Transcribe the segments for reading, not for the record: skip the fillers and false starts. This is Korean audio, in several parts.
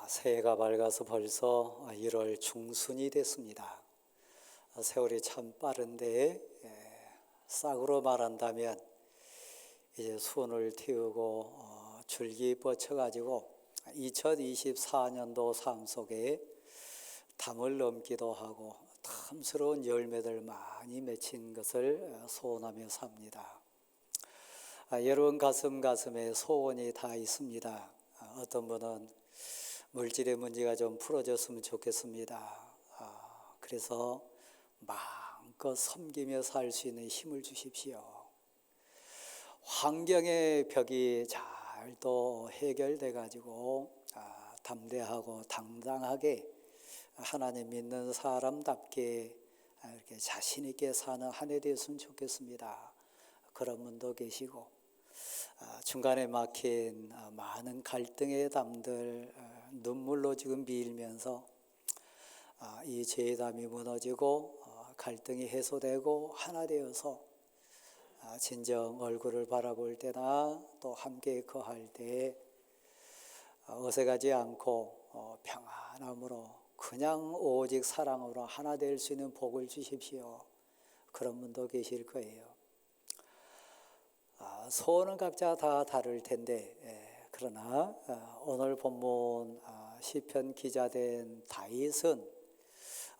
새해가 밝아서 벌써 1월 중순이 됐습니다. 세월이 참 빠른데 싹으로 말한다면 이제 수온을 틔우고 줄기 뻗쳐가지고 2024년도 삶 속에 담을 넘기도 하고 탐스러운 열매들 많이 맺힌 것을 소원하며 삽니다. 여러분 가슴에 소원이 다 있습니다. 어떤 분은 물질의 문제가 좀 풀어졌으면 좋겠습니다. 그래서 마음껏 섬기며 살 수 있는 힘을 주십시오. 환경의 벽이 잘 또 해결돼 가지고 담대하고 당당하게 하나님 믿는 사람답게 이렇게 자신 있게 사는 한 해 되었으면 좋겠습니다. 그런 분도 계시고 중간에 막힌 많은 갈등의 담들 눈물로 지금 밀면서 이 죄담이 무너지고 갈등이 해소되고 하나 되어서 진정 얼굴을 바라볼 때나 또 함께 거할 때 어색하지 않고 평안함으로 그냥 오직 사랑으로 하나 될 수 있는 복을 주십시오. 그런 분도 계실 거예요. 소원은 각자 다 다를 텐데 그러나 오늘 본문 시편 기자된 다윗은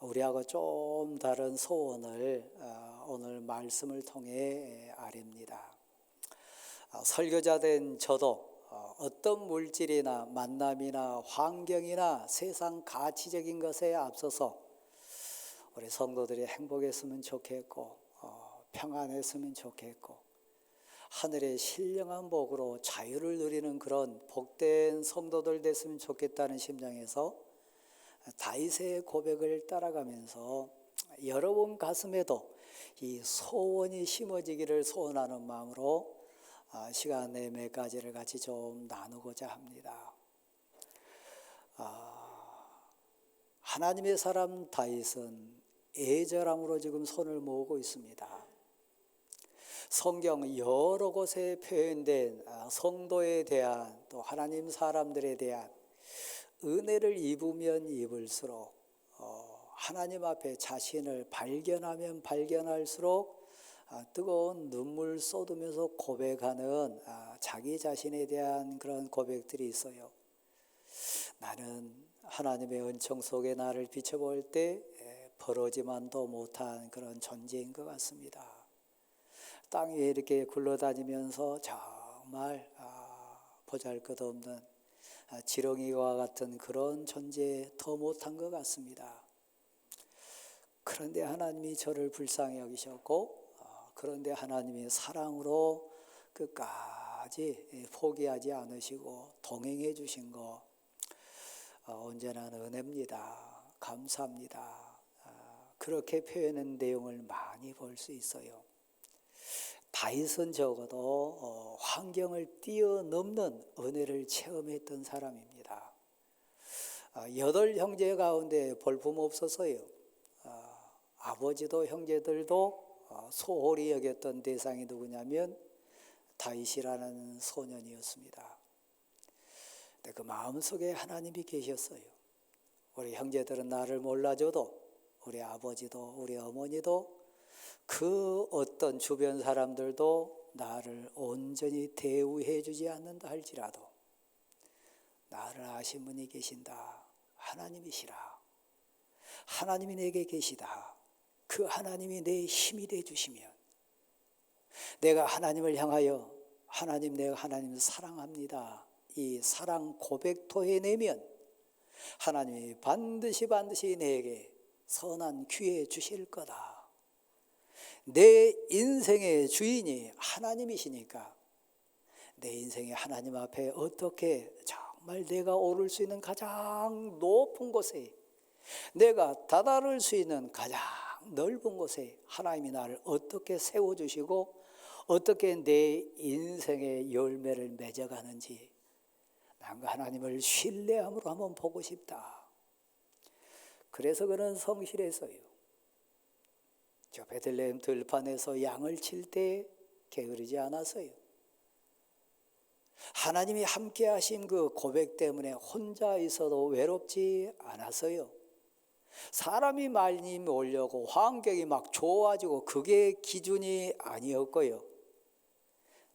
우리하고 좀 다른 소원을 오늘 말씀을 통해 아립니다. 설교자된 저도 어떤 물질이나 만남이나 환경이나 세상 가치적인 것에 앞서서 우리 성도들이 행복했으면 좋겠고 평안했으면 좋겠고 하늘의 신령한 복으로 자유를 누리는 그런 복된 성도들 됐으면 좋겠다는 심정에서 다윗의 고백을 따라가면서 여러분 가슴에도 이 소원이 심어지기를 소원하는 마음으로 시간 내에 몇 가지를 같이 좀 나누고자 합니다. 하나님의 사람 다윗은 애절함으로 지금 손을 모으고 있습니다. 성경 여러 곳에 표현된 성도에 대한 또 하나님 사람들에 대한 은혜를 입으면 입을수록 하나님 앞에 자신을 발견하면 발견할수록 뜨거운 눈물 쏟으면서 고백하는 자기 자신에 대한 그런 고백들이 있어요. 나는 하나님의 은총 속에 나를 비춰볼 때 벌어지만도 못한 그런 존재인 것 같습니다. 땅 위에 이렇게 굴러다니면서 정말 보잘것없는 지렁이와 같은 그런 존재에 더 못한 것 같습니다. 그런데 하나님이 저를 불쌍히 여기셨고 그런데 하나님이 사랑으로 끝까지 포기하지 않으시고 동행해 주신 거 언제나 은혜입니다. 감사합니다. 그렇게 표현한 내용을 많이 볼 수 있어요. 다윗은 적어도 환경을 뛰어넘는 은혜를 체험했던 사람입니다. 8 형제 가운데 볼품없어서요. 아버지도 형제들도 소홀히 여겼던 대상이 누구냐면 다윗이라는 소년이었습니다. 근데 그 마음속에 하나님이 계셨어요. 우리 형제들은 나를 몰라줘도 우리 아버지도 우리 어머니도 그 어떤 주변 사람들도 나를 온전히 대우해 주지 않는다 할지라도 나를 아신 분이 계신다. 하나님이시라. 하나님이 내게 계시다. 그 하나님이 내 힘이 돼 주시면 내가 하나님을 향하여 하나님 내가 하나님을 사랑합니다. 이 사랑 고백 토해내면 하나님이 반드시 내게 선한 기회 주실 거다. 내 인생의 주인이 하나님이시니까 내 인생의 하나님 앞에 어떻게 정말 내가 오를 수 있는 가장 높은 곳에 내가 다다를 수 있는 가장 넓은 곳에 하나님이 나를 어떻게 세워주시고 어떻게 내 인생의 열매를 맺어가는지 난 그 하나님을 신뢰함으로 한번 보고 싶다. 그래서 그는 성실했어요. 저 베들레헴 들판에서 양을 칠 때 게으르지 않았어요. 하나님이 함께 하신 그 고백 때문에 혼자 있어도 외롭지 않았어요. 사람이 많이 몰려고 환경이 막 좋아지고 그게 기준이 아니었고요.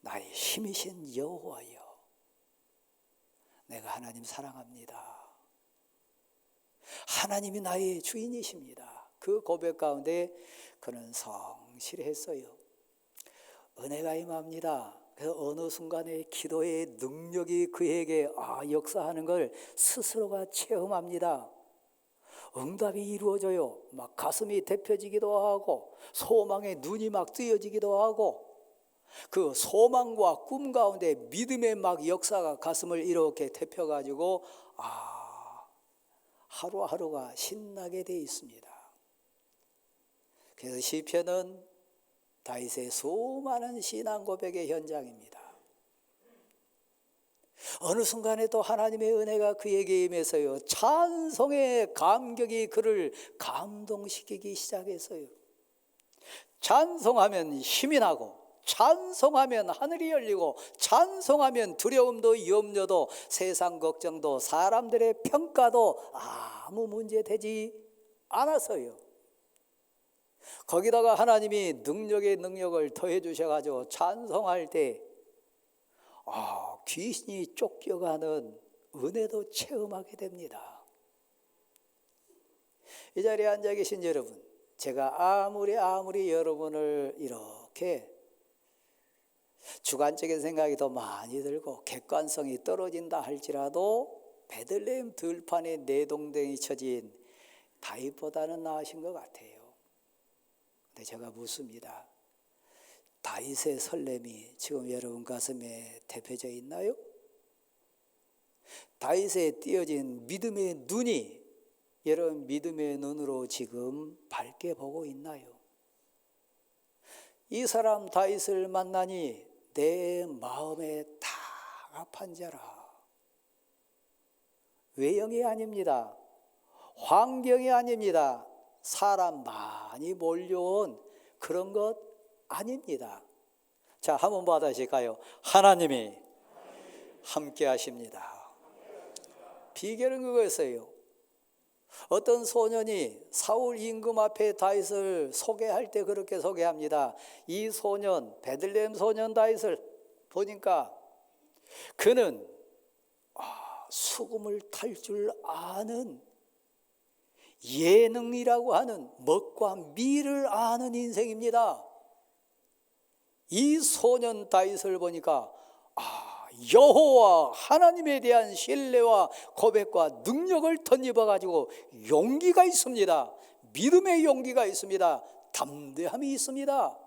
나의 힘이신 여호와여, 내가 하나님 사랑합니다. 하나님이 나의 주인이십니다. 그 고백 가운데 그는 성실했어요. 은혜가 임합니다. 그래서 어느 순간에 기도의 능력이 그에게 역사하는 걸 스스로가 체험합니다. 응답이 이루어져요. 막 가슴이 데펴지기도 하고 소망의 눈이 막 뜨여지기도 하고 그 소망과 꿈 가운데 믿음의 막 역사가 가슴을 이렇게 데펴가지고 하루하루가 신나게 돼 있습니다. 그래서 시편은 다윗의 수많은 신앙 고백의 현장입니다. 어느 순간에 또 하나님의 은혜가 그에게 임해서요, 찬송의 감격이 그를 감동시키기 시작했어요. 찬송하면 힘이 나고, 찬송하면 하늘이 열리고, 찬송하면 두려움도 염려도 세상 걱정도 사람들의 평가도 아무 문제 되지 않았어요. 거기다가 하나님이 능력의 능력을 더해 주셔가지고 찬송할 때 귀신이 쫓겨가는 은혜도 체험하게 됩니다. 이 자리에 앉아 계신 여러분, 제가 아무리 여러분을 이렇게 주관적인 생각이 더 많이 들고 객관성이 떨어진다 할지라도 베들레헴 들판에 내동댕이 쳐진 다윗보다는 나으신 것 같아요. 근데 제가 묻습니다. 다윗의 설렘이 지금 여러분 가슴에 대표져 있나요? 다윗의 띄어진 믿음의 눈이 여러분 믿음의 눈으로 지금 밝게 보고 있나요? 이 사람 다윗을 만나니 내 마음에 다합한 자라. 외형이 아닙니다. 환경이 아닙니다. 사람 많이 몰려온 그런 것 아닙니다. 자, 한번 받아실까요? 하나님이 함께 하십니다. 비결은 그거였어요. 어떤 소년이 사울 임금 앞에 다윗을 소개할 때 그렇게 소개합니다. 이 소년, 베들레헴 소년 다윗을 보니까 그는 수금을 탈 줄 아는 예능이라고 하는 멋과 미를 아는 인생입니다. 이 소년 다윗을 보니까 여호와 하나님에 대한 신뢰와 고백과 능력을 덧입어 가지고 용기가 있습니다. 믿음의 용기가 있습니다. 담대함이 있습니다.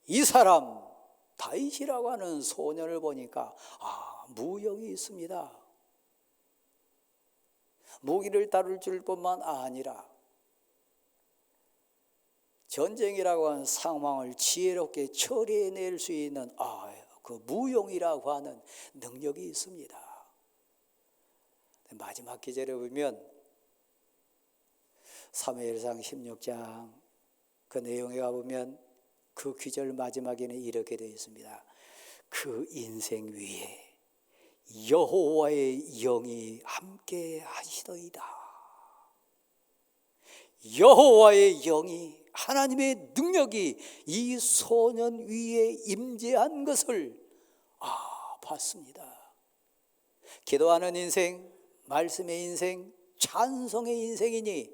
이 사람 다윗이라고 하는 소년을 보니까 무용이 있습니다. 무기를 다룰 줄 뿐만 아니라 전쟁이라고 하는 상황을 지혜롭게 처리해낼 수 있는 그 무용이라고 하는 능력이 있습니다. 마지막 기절에 보면 사무엘상 16장 그 내용에 가보면 그 기절 마지막에는 이렇게 되어 있습니다. 그 인생 위에 여호와의 영이 함께 하시더이다. 여호와의 영이 하나님의 능력이 이 소년 위에 임재한 것을 봤습니다. 기도하는 인생, 말씀의 인생, 찬송의 인생이니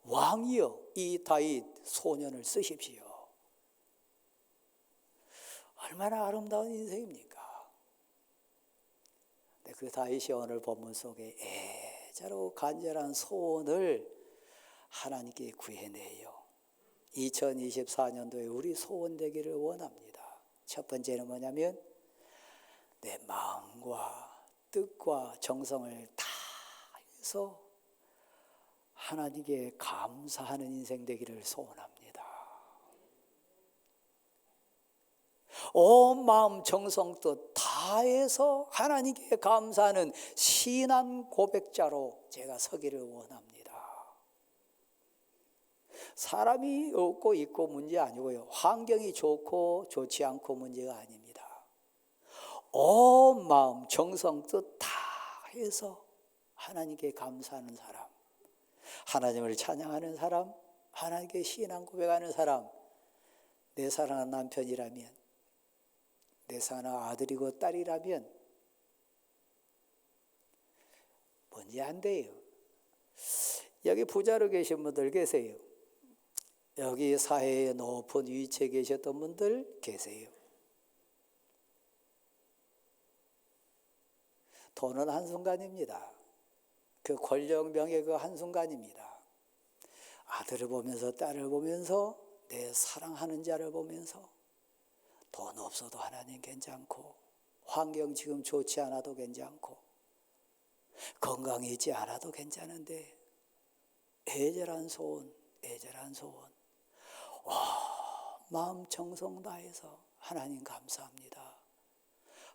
왕이여 이 다윗 소년을 쓰십시오. 얼마나 아름다운 인생입니까? 그 다윗이 오늘 본문 속에 애자로 간절한 소원을 하나님께 구해내요. 2024년도에 우리 소원 되기를 원합니다. 첫 번째는 뭐냐면 내 마음과 뜻과 정성을 다해서 하나님께 감사하는 인생 되기를 소원합니다. 온 마음 정성 뜻 다해서 하나님께 감사하는 신앙 고백자로 제가 서기를 원합니다. 사람이 없고 있고 문제 아니고요. 환경이 좋고 좋지 않고 문제가 아닙니다. 온 마음 정성 뜻 다해서 하나님께 감사하는 사람, 하나님을 찬양하는 사람, 하나님께 신앙 고백하는 사람, 내 사랑하는 남편이라면, 내 사랑하는 아들이고 딸이라면 문제 안 돼요. 여기 부자로 계신 분들 계세요. 여기 사회의 높은 위치에 계셨던 분들 계세요. 돈은 한순간입니다. 그 권력 명예 그 한순간입니다. 아들을 보면서 딸을 보면서 내 사랑하는 자를 보면서 돈 없어도 하나님 괜찮고, 환경 지금 좋지 않아도 괜찮고, 건강이 있지 않아도 괜찮은데 애절한 소원, 애절한 소원, 마음 정성 다해서 하나님 감사합니다.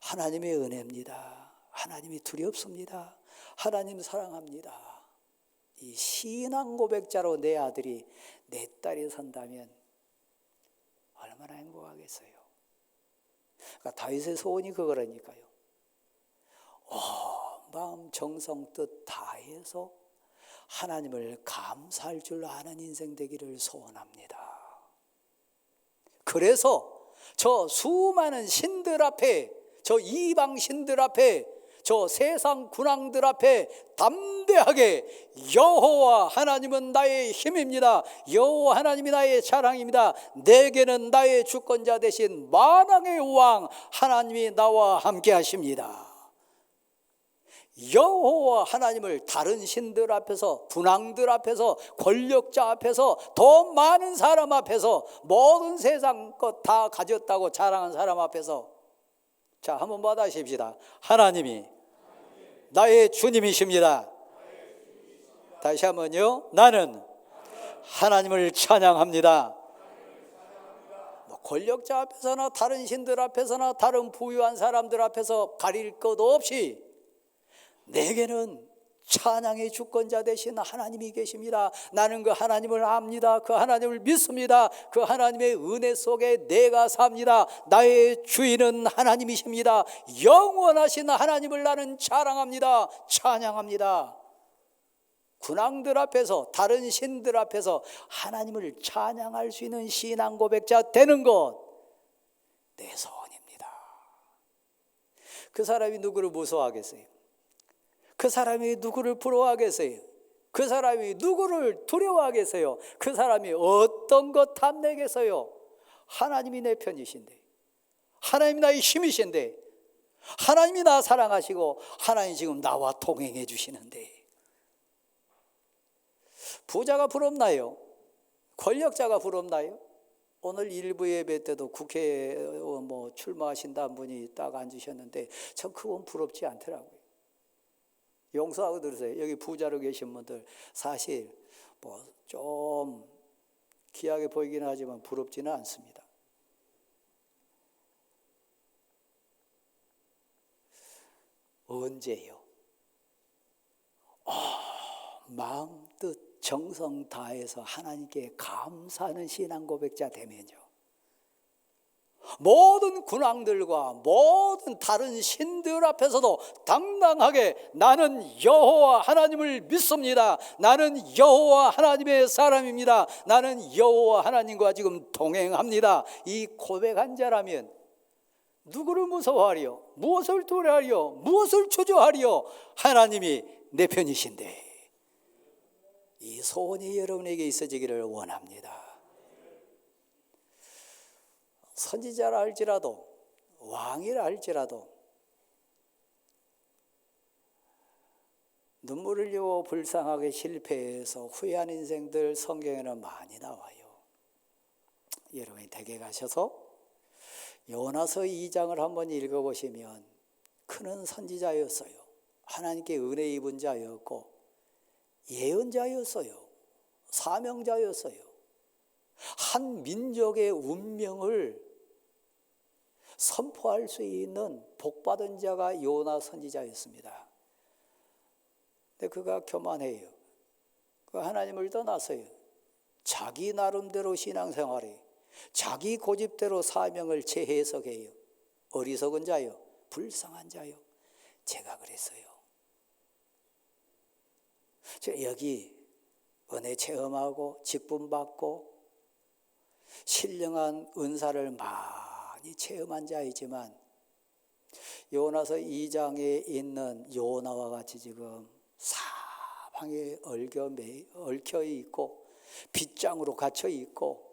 하나님의 은혜입니다. 하나님이 두렵습니다. 하나님 사랑합니다. 이 신앙 고백자로 내 아들이, 내 딸이 선다면 얼마나 행복하겠어요. 그러니까 다윗의 소원이 그거라니까요. 마음 정성 뜻 다해서 하나님을 감사할 줄 아는 인생 되기를 소원합니다. 그래서 저 수많은 신들 앞에, 저 이방 신들 앞에, 저 세상 군왕들 앞에 담대하게 여호와 하나님은 나의 힘입니다. 여호와 하나님이 나의 자랑입니다. 내게는 나의 주권자 되신 만왕의 왕 하나님이 나와 함께 하십니다. 여호와 하나님을 다른 신들 앞에서, 군왕들 앞에서, 권력자 앞에서, 더 많은 사람 앞에서, 모든 세상 것 다 가졌다고 자랑한 사람 앞에서, 자, 한번 받아십시다. 하나님이 나의 주님이십니다. 다시 한번요. 나는 하나님을 찬양합니다. 권력자 앞에서나 다른 신들 앞에서나 다른 부유한 사람들 앞에서 가릴 것 없이 내게는 찬양의 주권자 되신 하나님이 계십니다. 나는 그 하나님을 압니다. 그 하나님을 믿습니다. 그 하나님의 은혜 속에 내가 삽니다. 나의 주인은 하나님이십니다. 영원하신 하나님을 나는 자랑합니다. 찬양합니다. 군왕들 앞에서, 다른 신들 앞에서 하나님을 찬양할 수 있는 신앙 고백자 되는 것, 내 소원입니다. 그 사람이 누구를 무서워하겠어요? 그 사람이 누구를 부러워하겠어요? 그 사람이 누구를 두려워하겠어요? 그 사람이 어떤 것 탐내겠어요? 하나님이 내 편이신데, 하나님이 나의 힘이신데, 하나님이 나 사랑하시고 하나님이 지금 나와 동행해 주시는데, 부자가 부럽나요? 권력자가 부럽나요? 오늘 일부 예배 때도 국회의원 출마하신다는 분이 딱 앉으셨는데 전 그건 부럽지 않더라고요. 용서하고 들으세요. 여기 부자로 계신 분들 사실 좀 귀하게 보이긴 하지만 부럽지는 않습니다. 언제요? 마음 뜻 정성 다해서 하나님께 감사하는 신앙 고백자 되면요, 모든 군왕들과 모든 다른 신들 앞에서도 당당하게 나는 여호와 하나님을 믿습니다. 나는 여호와 하나님의 사람입니다. 나는 여호와 하나님과 지금 동행합니다. 이 고백한 자라면 누구를 무서워하리요? 무엇을 두려워하리요? 무엇을 주저하리요? 하나님이 내 편이신데. 이 소원이 여러분에게 있어지기를 원합니다. 선지자라 할지라도, 왕이라 할지라도 눈물을 흘리고 불쌍하게 실패해서 후회한 인생들 성경에는 많이 나와요. 여러분이 댁에 가셔서 요나서 2장을 한번 읽어보시면 그는 선지자였어요. 하나님께 은혜 입은 자였고 예언자였어요. 사명자였어요. 한 민족의 운명을 선포할 수 있는 복받은 자가 요나 선지자였습니다. 근데 그가 교만해요. 그 하나님을 떠났어요. 자기 나름대로 신앙생활에 자기 고집대로 사명을 재해석해요. 어리석은 자요. 불쌍한 자요. 제가 그랬어요. 여기 은혜 체험하고 직분받고 신령한 은사를 많이 체험한 자이지만 요나서 2장에 있는 요나와 같이 지금 사방에 얽혀 있고 빗장으로 갇혀 있고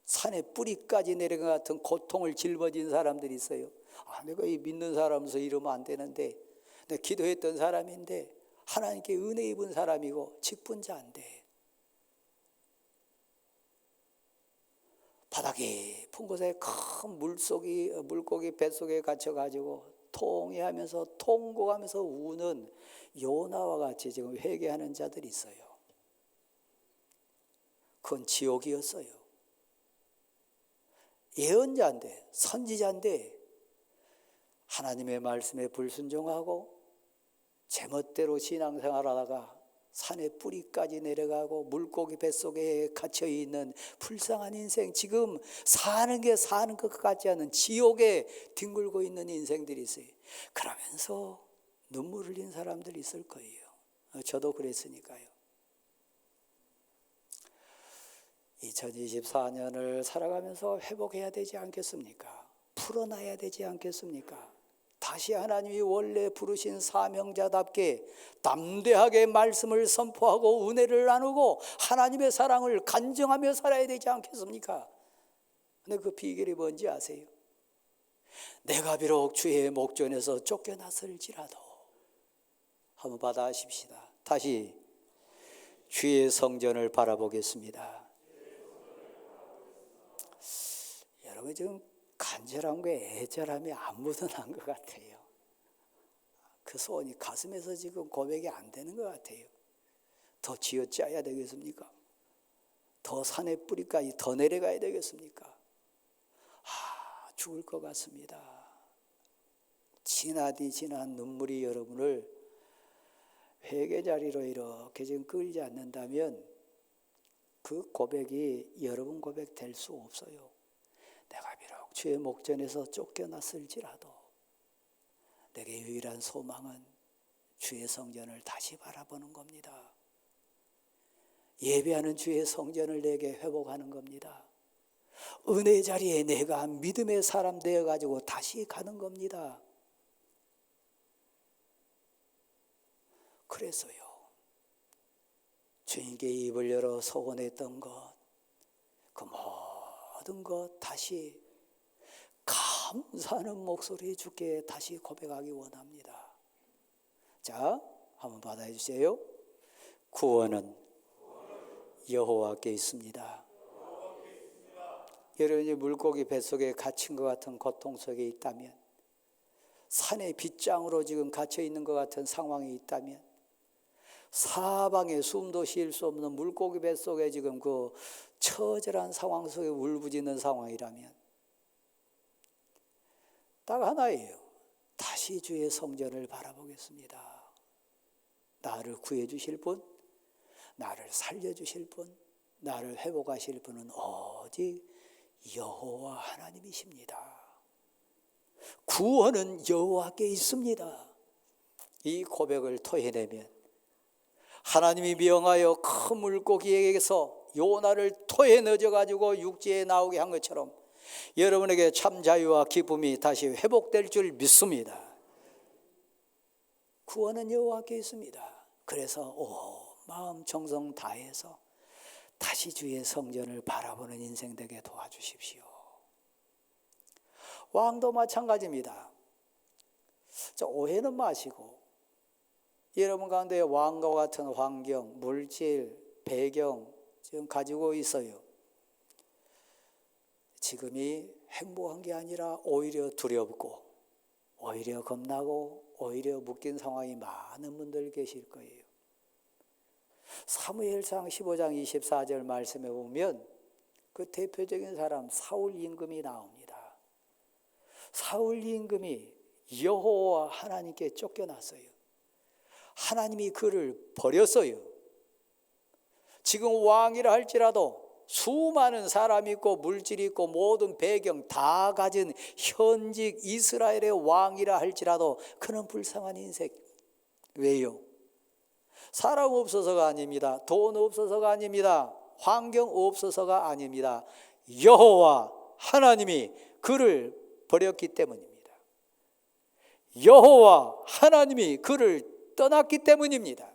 산의 뿌리까지 내려간 같은 고통을 짊어진 사람들이 있어요. 내가 이 믿는 사람으로서 이러면 안 되는데, 내가 기도했던 사람인데 하나님께 은혜 입은 사람이고 직분자인데 바다 깊은 곳에 큰 물고기 뱃속에 갇혀가지고 통회하면서 통곡하면서 우는 요나와 같이 지금 회개하는 자들이 있어요. 그건 지옥이었어요. 예언자인데 선지자인데 하나님의 말씀에 불순종하고 제멋대로 신앙생활하다가 산의 뿌리까지 내려가고 물고기 뱃속에 갇혀있는 불쌍한 인생, 지금 사는 것 같지 않은 지옥에 뒹굴고 있는 인생들이 있어요. 그러면서 눈물 흘린 사람들이 있을 거예요. 저도 그랬으니까요. 2024년을 살아가면서 회복해야 되지 않겠습니까? 풀어놔야 되지 않겠습니까? 다시 하나님이 원래 부르신 사명자답게 담대하게 말씀을 선포하고 은혜를 나누고 하나님의 사랑을 간증하며 살아야 되지 않겠습니까? 근데 그 비결이 뭔지 아세요? 내가 비록 주의 목전에서 쫓겨났을지라도, 한번 받아하십시다. 다시 주의 성전을 바라보겠습니다. 여러분 지금 간절함과 애절함이 안 묻어난 것 같아요. 그 소원이 가슴에서 지금 고백이 안 되는 것 같아요. 더 쥐어짜야 되겠습니까? 더 산의 뿌리까지 더 내려가야 되겠습니까? 죽을 것 같습니다. 지나디 지난 눈물이 여러분을 회개 자리로 이렇게 지금 끌지 않는다면 그 고백이 여러분 고백 될 수 없어요. 내가 비록 주의 목전에서 쫓겨났을지라도 내게 유일한 소망은 주의 성전을 다시 바라보는 겁니다. 예배하는 주의 성전을 내게 회복하는 겁니다. 은혜 자리에 내가 믿음의 사람 되어가지고 다시 가는 겁니다. 그래서요, 주님께 입을 열어 소원했던 것, 그 모든 것 다시 감사하는 목소리 주께 다시 고백하기 원합니다. 자, 한번 받아주세요. 구원은 여호와께 있습니다. 여러분이 물고기 뱃속에 갇힌 것 같은 고통 속에 있다면, 산의 빗장으로 지금 갇혀 있는 것 같은 상황이 있다면, 사방에 숨도 쉴 수 없는 물고기 뱃속에 지금 그 처절한 상황 속에 울부짖는 상황이라면 딱 하나예요. 다시 주의 성전을 바라보겠습니다. 나를 구해 주실 분, 나를 살려 주실 분, 나를 회복하실 분은 오직 여호와 하나님이십니다. 구원은 여호와께 있습니다. 이 고백을 토해내면 하나님이 명하여 큰 물고기에게서 요나를 토해 넣어가지고 육지에 나오게 한 것처럼 여러분에게 참 자유와 기쁨이 다시 회복될 줄 믿습니다. 구원은 여호와께 있습니다. 그래서 온 마음 정성 다해서 다시 주의 성전을 바라보는 인생 되게 도와주십시오. 왕도 마찬가지입니다. 오해는 마시고 여러분 가운데 왕과 같은 환경, 물질, 배경 지금 가지고 있어요. 지금이 행복한 게 아니라 오히려 두렵고 오히려 겁나고 오히려 묶인 상황이 많은 분들 계실 거예요. 사무엘상 15장 24절 말씀에 보면 그 대표적인 사람 사울 임금이 나옵니다. 사울 임금이 여호와 하나님께 쫓겨났어요. 하나님이 그를 버렸어요. 지금 왕이라 할지라도 수많은 사람이 있고 물질이 있고 모든 배경 다 가진 현직 이스라엘의 왕이라 할지라도 그는 불쌍한 인생. 왜요? 사람 없어서가 아닙니다. 돈 없어서가 아닙니다. 환경 없어서가 아닙니다. 여호와 하나님이 그를 버렸기 때문입니다. 여호와 하나님이 그를 떠났기 때문입니다.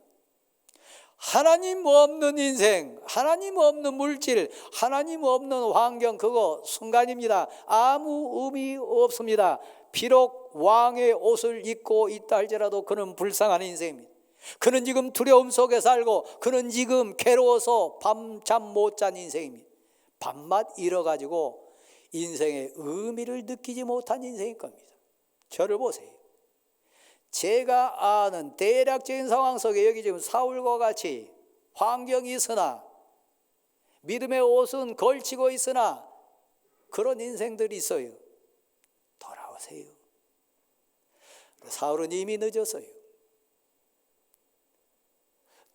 하나님 없는 인생, 하나님 없는 물질, 하나님 없는 환경, 그거 순간입니다. 아무 의미 없습니다. 비록 왕의 옷을 입고 있다 할지라도 그는 불쌍한 인생입니다. 그는 지금 두려움 속에 살고 그는 지금 괴로워서 밤잠 못 잔 인생입니다. 밤맛 잃어가지고 인생의 의미를 느끼지 못한 인생일 겁니다. 저를 보세요. 제가 아는 대략적인 상황 속에 여기 지금 사울과 같이 환경이 있으나 믿음의 옷은 걸치고 있으나 그런 인생들이 있어요. 돌아오세요. 사울은 이미 늦었어요.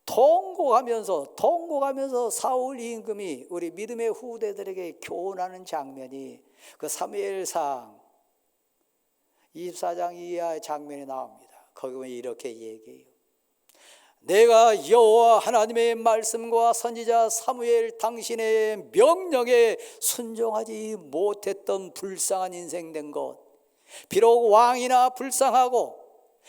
통곡하면서 사울 임금이 우리 믿음의 후대들에게 교훈하는 장면이 그 사무엘상 24장 이하의 장면이 나옵니다. 거기 보면 이렇게 얘기해요. 내가 여호와 하나님의 말씀과 선지자 사무엘 당신의 명령에 순종하지 못했던 불쌍한 인생 된 것, 비록 왕이나 불쌍하고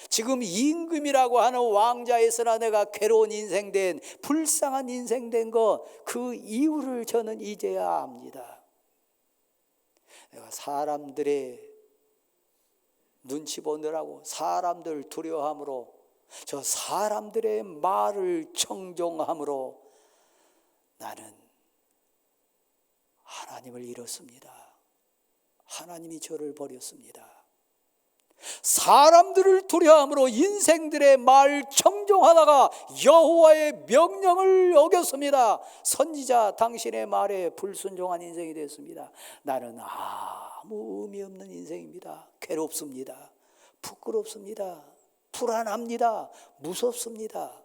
지금 임금이라고 하는 왕자에서나 내가 괴로운 인생 된 불쌍한 인생 된 것, 그 이유를 저는 이제야 압니다. 내가 사람들의 눈치 보느라고 사람들 두려워함으로 저 사람들의 말을 청종함으로 나는 하나님을 잃었습니다. 하나님이 저를 버렸습니다. 사람들을 두려워함으로 인생들의 말 청종하다가 여호와의 명령을 어겼습니다. 선지자 당신의 말에 불순종한 인생이 됐습니다. 나는 아무 의미 없는 인생입니다. 괴롭습니다. 부끄럽습니다. 불안합니다. 무섭습니다.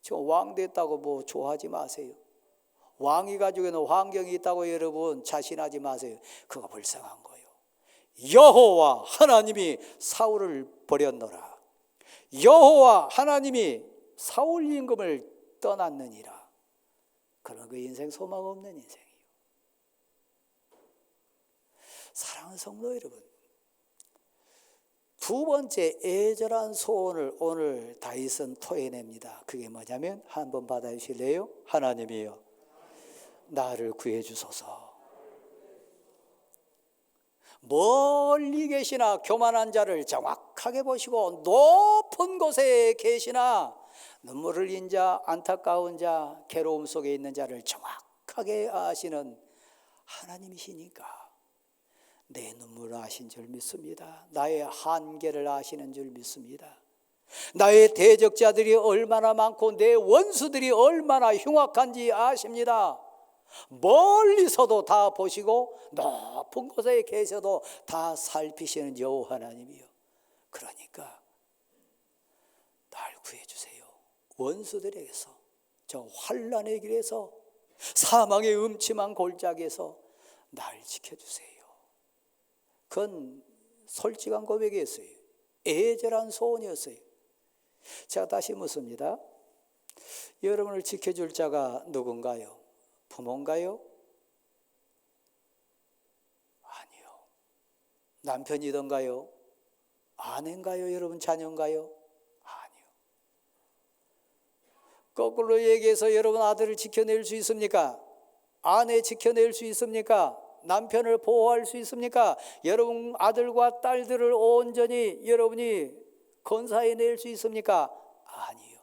지금 왕 됐다고 뭐 좋아하지 마세요. 왕이 가지고 있는 환경이 있다고 여러분 자신하지 마세요. 그거 불쌍한 거예요. 여호와 하나님이 사울을 버렸노라. 여호와 하나님이 사울 임금을 떠났느니라. 그런 그 인생 소망 없는 인생이에요. 사랑하는 성도 여러분, 두 번째 애절한 소원을 오늘 다윗은 토해냅니다. 그게 뭐냐면 한번 받아주실래요? 하나님이여 나를 구해 주소서. 멀리 계시나 교만한 자를 정확하게 보시고 높은 곳에 계시나 눈물을 흘린 자, 안타까운 자, 괴로움 속에 있는 자를 정확하게 아시는 하나님이시니까 내 눈물을 아신 줄 믿습니다. 나의 한계를 아시는 줄 믿습니다. 나의 대적자들이 얼마나 많고 내 원수들이 얼마나 흉악한지 아십니다. 멀리서도 다 보시고 높은 곳에 계셔도 다 살피시는 여호와 하나님이요. 그러니까 날 구해주세요. 원수들에게서, 저 환난의 길에서, 사망의 음침한 골짜기에서 날 지켜주세요. 그건 솔직한 고백이었어요. 애절한 소원이었어요. 제가 다시 묻습니다. 여러분을 지켜줄 자가 누군가요? 부모인가요? 아니요. 남편이던가요? 아내인가요? 여러분 자녀인가요? 아니요. 거꾸로 얘기해서 여러분 아들을 지켜낼 수 있습니까? 아내 지켜낼 수 있습니까? 남편을 보호할 수 있습니까? 여러분 아들과 딸들을 온전히 여러분이 건사해낼 수 있습니까? 아니요.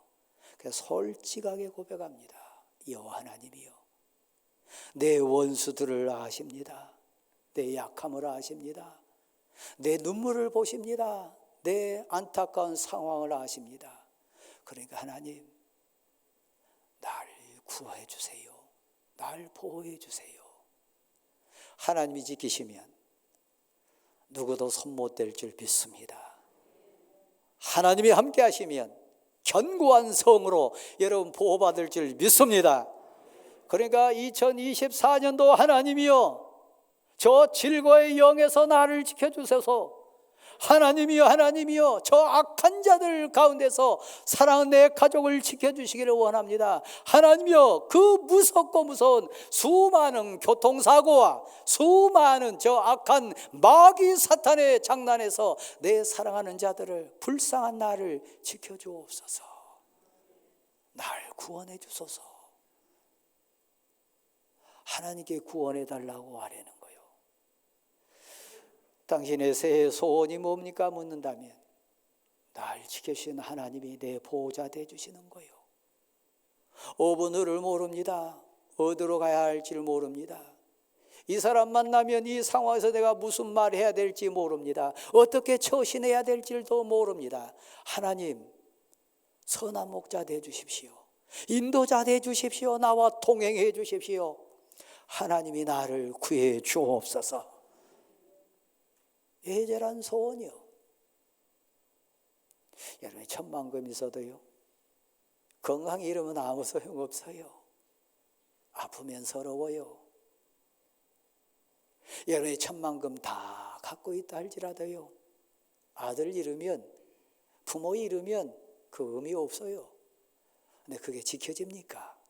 그래서 솔직하게 고백합니다. 여호와 하나님이요, 내 원수들을 아십니다. 내 약함을 아십니다. 내 눈물을 보십니다. 내 안타까운 상황을 아십니다. 그러니까 하나님, 날 구원해 주세요. 날 보호해 주세요. 하나님이 지키시면 누구도 손 못 댈 줄 믿습니다. 하나님이 함께 하시면 견고한 성으로 여러분 보호받을 줄 믿습니다. 그러니까 2024년도 하나님이여 저 질거의 영에서 나를 지켜주셔서 하나님이여 하나님이여 저 악한 자들 가운데서 사랑하는 내 가족을 지켜주시기를 원합니다. 하나님이여 그 무섭고 무서운 수많은 교통사고와 수많은 저 악한 마귀 사탄의 장난에서 내 사랑하는 자들을 불쌍한 나를 지켜주옵소서. 날 구원해 주소서. 하나님께 구원해 달라고 하려는 거예요. 당신의 새해 소원이 뭡니까? 묻는다면 날 지켜주신 하나님이 내 보호자 되어주시는 거예요. 오늘을 모릅니다. 어디로 가야 할지를 모릅니다. 이 사람 만나면 이 상황에서 내가 무슨 말 해야 될지 모릅니다. 어떻게 처신해야 될지도 모릅니다. 하나님 선한 목자 되어주십시오. 인도자 되어주십시오. 나와 동행해 주십시오. 하나님이 나를 구해 주옵소서. 애절한 소원이요. 여러분이 천만금 있어도요 건강이 이러면 아무 소용없어요. 아프면 서러워요. 여러분이 천만금 다 갖고 있다 할지라도요 아들 잃으면 부모 잃으면 그 의미 없어요. 근데 그게 지켜집니까?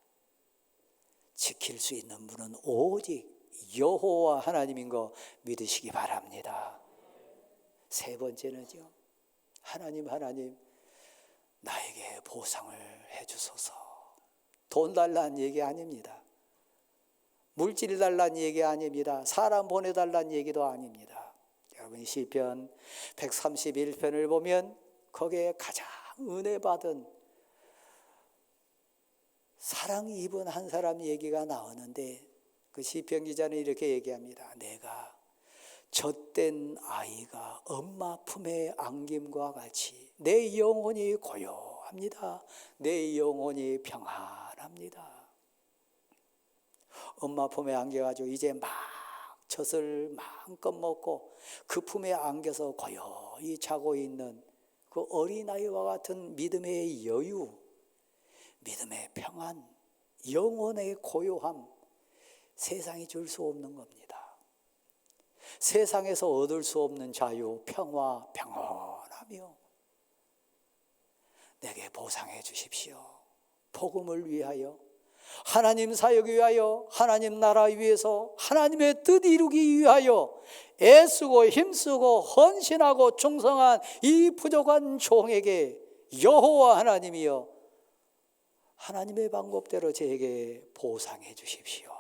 지킬 수 있는 분은 오직 여호와 하나님인 거 믿으시기 바랍니다. 세 번째는요, 하나님 나에게 보상을 해주소서. 돈 달라는 얘기 아닙니다. 물질 달라는 얘기 아닙니다. 사람 보내달라는 얘기도 아닙니다. 여러분 시편 131편을 보면 거기에 가장 은혜 받은 사랑 입은 한 사람 얘기가 나오는데 그 시편 기자는 이렇게 얘기합니다. 내가 젖된 아이가 엄마 품에 안김과 같이 내 영혼이 고요합니다. 내 영혼이 평안합니다. 엄마 품에 안겨가지고 이제 막 젖을 마음껏 먹고 그 품에 안겨서 고요히 자고 있는 그 어린아이와 같은 믿음의 여유, 믿음의 평안, 영혼의 고요함, 세상이 줄 수 없는 겁니다. 세상에서 얻을 수 없는 자유, 평화, 평온하며 내게 보상해 주십시오. 복음을 위하여, 하나님 사역 위하여, 하나님 나라 위해서 하나님의 뜻 이루기 위하여 애쓰고 힘쓰고 헌신하고 충성한 이 부족한 종에게 여호와 하나님이여 하나님의 방법대로 저에게 보상해 주십시오.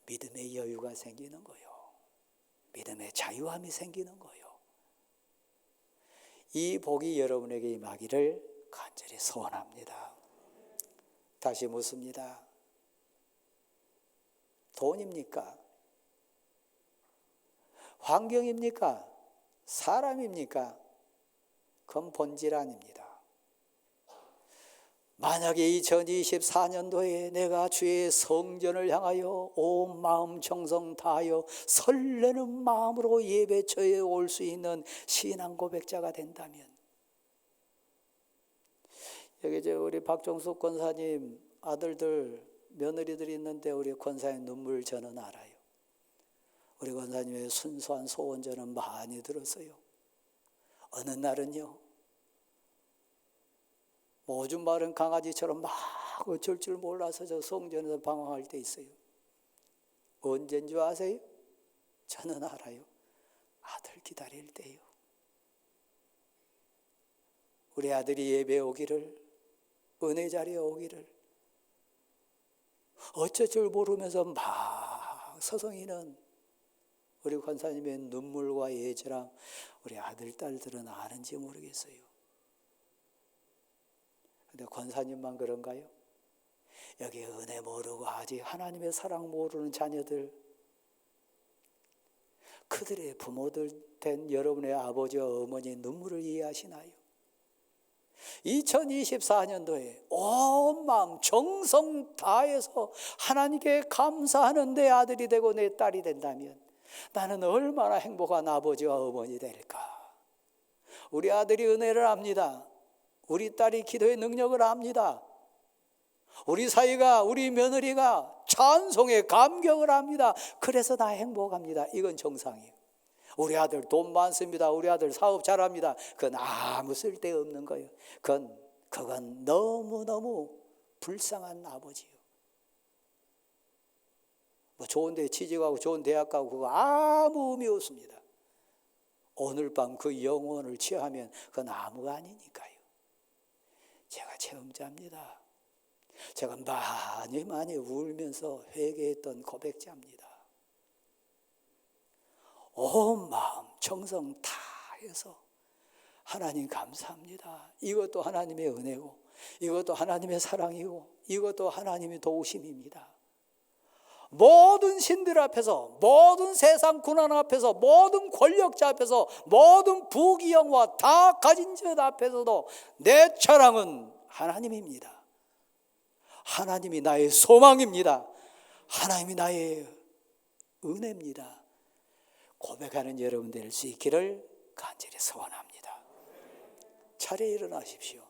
믿음의 여유가 생기는 거예요. 믿음의 자유함이 생기는 거예요. 이 복이 여러분에게 임하기를 간절히 소원합니다. 다시 묻습니다. 돈입니까? 환경입니까? 사람입니까? 그건 본질 아닙니다. 만약에 2024년도에 내가 주의 성전을 향하여 온 마음 정성 다하여 설레는 마음으로 예배처에 올 수 있는 신앙 고백자가 된다면, 여기 우리 박종숙 권사님 아들들 며느리들이 있는데 우리 권사님 눈물 저는 알아요. 우리 권사님의 순수한 소원 저는 많이 들었어요. 어느 날은요 오줌 마른 강아지처럼 막 어쩔 줄 몰라서 저 성전에서 방황할 때 있어요. 언제인 줄 아세요? 저는 알아요. 아들 기다릴 때요. 우리 아들이 예배 오기를, 은혜 자리에 오기를 어쩔 줄 모르면서 막 서성이는 우리 권사님의 눈물과 예절함 우리 아들, 딸들은 아는지 모르겠어요. 근데 권사님만 그런가요? 여기 은혜 모르고 아직 하나님의 사랑 모르는 자녀들, 그들의 부모들 된 여러분의 아버지와 어머니 눈물을 이해하시나요? 2024년도에 온 마음 정성 다해서 하나님께 감사하는 내 아들이 되고 내 딸이 된다면 나는 얼마나 행복한 아버지와 어머니 될까? 우리 아들이 은혜를 압니다. 우리 딸이 기도의 능력을 압니다. 우리 사위가, 우리 며느리가 찬송에 감격을 합니다. 그래서 나 행복합니다. 이건 정상이에요. 우리 아들 돈 많습니다. 우리 아들 사업 잘합니다. 그건 아무 쓸데없는 거예요. 그건 너무너무 불쌍한 아버지예요. 뭐 좋은 데 취직하고 좋은 대학 가고 그거 아무 의미 없습니다. 오늘 밤 그 영혼을 취하면 그건 아무가 아니니까요. 제가 체험자입니다. 제가 많이 울면서 회개했던 고백자입니다. 온 마음 정성 다 해서 하나님 감사합니다. 이것도 하나님의 은혜고, 이것도 하나님의 사랑이고, 이것도 하나님의 도우심입니다. 모든 신들 앞에서, 모든 세상 군왕 앞에서, 모든 권력자 앞에서, 모든 부귀영화 다 가진 것 앞에서도 내 자랑은 하나님입니다. 하나님이 나의 소망입니다. 하나님이 나의 은혜입니다. 고백하는 여러분 될 수 있기를 간절히 소원합니다. 차례 일어나십시오.